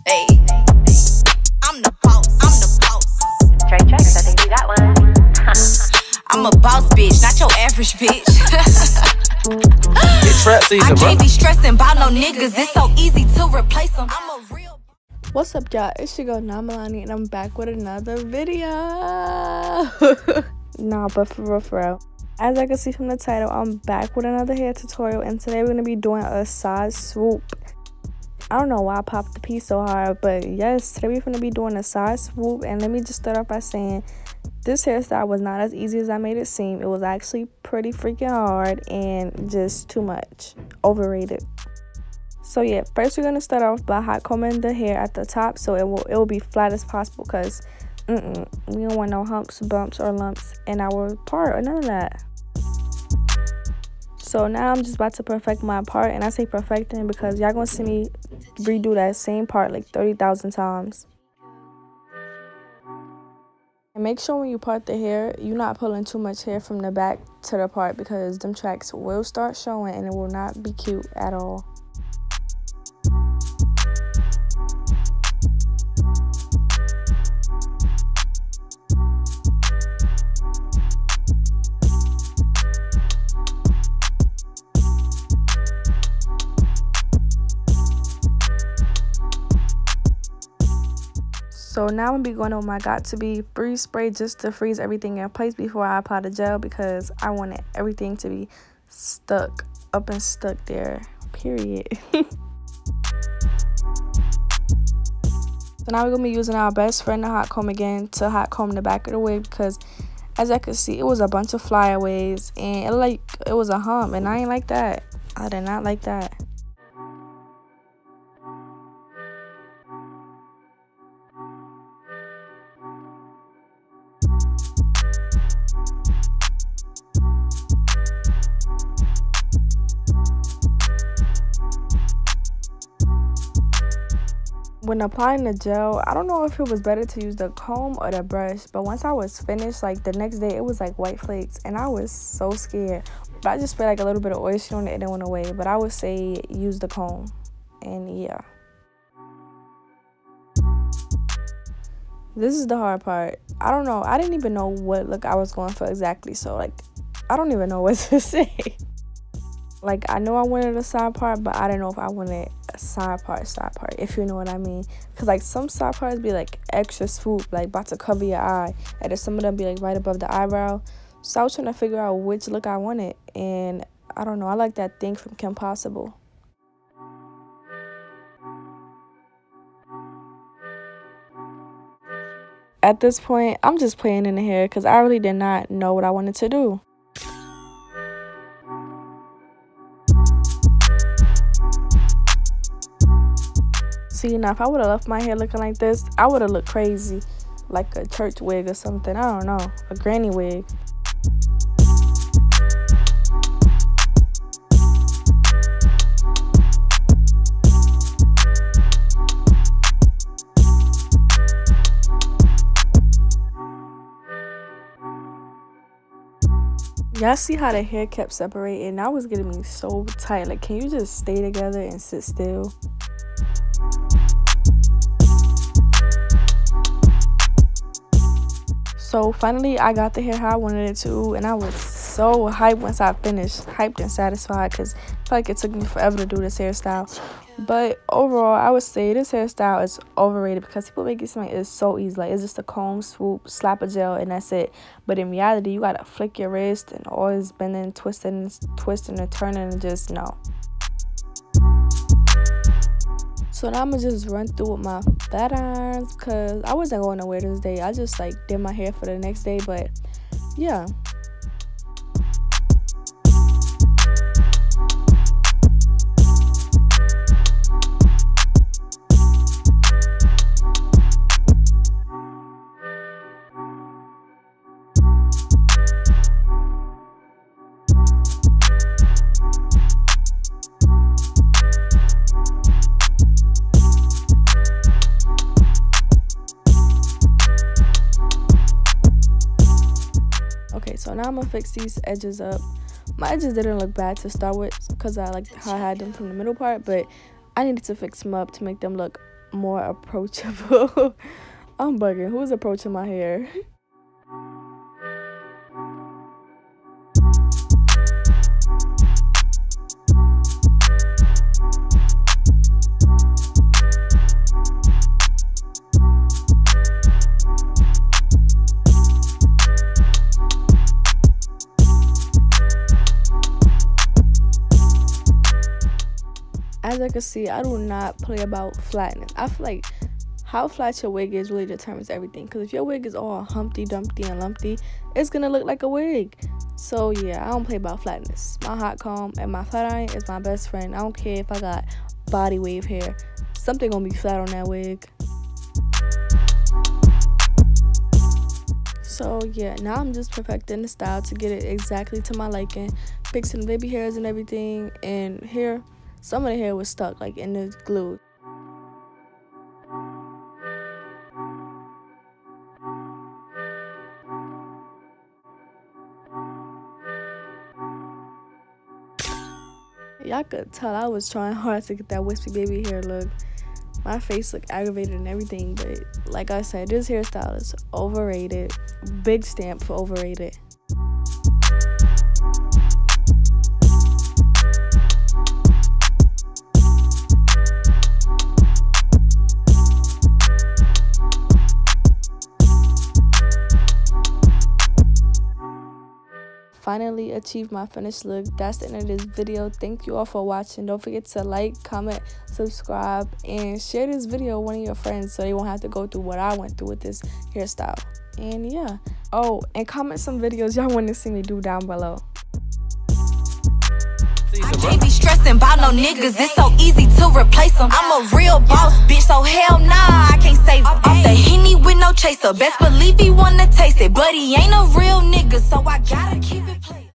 Hey, I'm the boss. Straight tracks, I think you got one. I'm a boss bitch, not your average bitch. It's trap season, I bro. can't be stressing about no niggas. It's so easy to replace them. I'm a real. What's up, y'all? It's your girl Ny Millani, and I'm back with another video. Nah, but for real. As I can see from the title, I'm back with another hair tutorial, and today we're gonna be doing a side swoop. I don't know why I popped the piece so hard, but yes, today we're gonna be doing a side swoop. And let me just start off by saying this hairstyle was not as easy as I made it seem. It was actually pretty freaking hard and just too much. Overrated. So yeah, first we're gonna start off by hot combing the hair at the top so it will be flat as possible, because we don't want no humps, bumps, or lumps in our part or none of that. So now I'm just about to perfect my part, and I say perfecting because y'all gonna see me redo that same part like 30,000 times. And make sure when you part the hair, you're not pulling too much hair from the back to the part, because them tracks will start showing and it will not be cute at all. So now I'm gonna be going on my got to be freeze spray just to freeze everything in place before I apply the gel, because I wanted everything to be stuck up and stuck there, period. So now we're gonna be using our best friend, the hot comb, again to hot comb the back of the wig, because as I could see, it was a bunch of flyaways and it was a hump, and I ain't like that. I did not like that. When applying the gel, I don't know if it was better to use the comb or the brush, but once I was finished, like the next day, it was like white flakes, and I was so scared. But I just sprayed like a little bit of oil on it and it went away. But I would say use the comb, and yeah. This is the hard part. I don't know. I didn't even know what look I was going for exactly, so like I don't even know what to say. Like, I know I wanted a side part, but I don't know if I wanted a side part, if you know what I mean. Because, like, some side parts be, like, extra swoop, like, about to cover your eye. And then some of them be, like, right above the eyebrow. So I was trying to figure out which look I wanted. And, I don't know, I like that thing from Kim Possible. At this point, I'm just playing in the hair because I really did not know what I wanted to do. See, now if I would have left my hair looking like this, I would have looked crazy, like a church wig or something. I don't know, a granny wig. Y'all see how the hair kept separating? That was getting me so tight. Like, can you just stay together and sit still? So finally, I got the hair how I wanted it to, and I was so hyped once I finished, hyped and satisfied, because I feel like it took me forever to do this hairstyle. But overall, I would say this hairstyle is overrated because people make it seem like it's so easy. Like, it's just a comb, swoop, slap a gel, and that's it. But in reality, you gotta flick your wrist and always bending, twisting and turning, and just no. So now I'm gonna just run through with my flat irons, because I wasn't going nowhere this day. I just like did my hair for the next day, but yeah. So now I'm gonna fix these edges up. My edges didn't look bad to start with because I like how I had them from the middle part, but I needed to fix them up to make them look more approachable. I'm bugging. Who's approaching my hair? As I can see, I do not play about flatness. I feel like how flat your wig is really determines everything. Because if your wig is all Humpty Dumpty and lumpty, it's going to look like a wig. So yeah, I don't play about flatness. My hot comb and my flat iron is my best friend. I don't care if I got body wave hair. Something going to be flat on that wig. So yeah, now I'm just perfecting the style to get it exactly to my liking. Fixing the baby hairs and everything. And here, some of the hair was stuck like in the glue. Y'all could tell I was trying hard to get that wispy baby hair look. My face looked aggravated and everything, but like I said, this hairstyle is overrated. Big stamp for overrated. Finally achieved my finished look. That's the end of this video. Thank you all for watching. Don't forget to like, comment, subscribe, and share this video with one of your friends so they won't have to go through what I went through with this hairstyle. And yeah. Oh, and comment some videos y'all want to see me do down below. I can't be stressing about no niggas, it's so easy to replace them. I'm a real boss bitch, so hell nah, I can't save it. Off the Henny with no chaser, best believe he wanna taste it, but he ain't a real nigga, so I gotta keep it playing.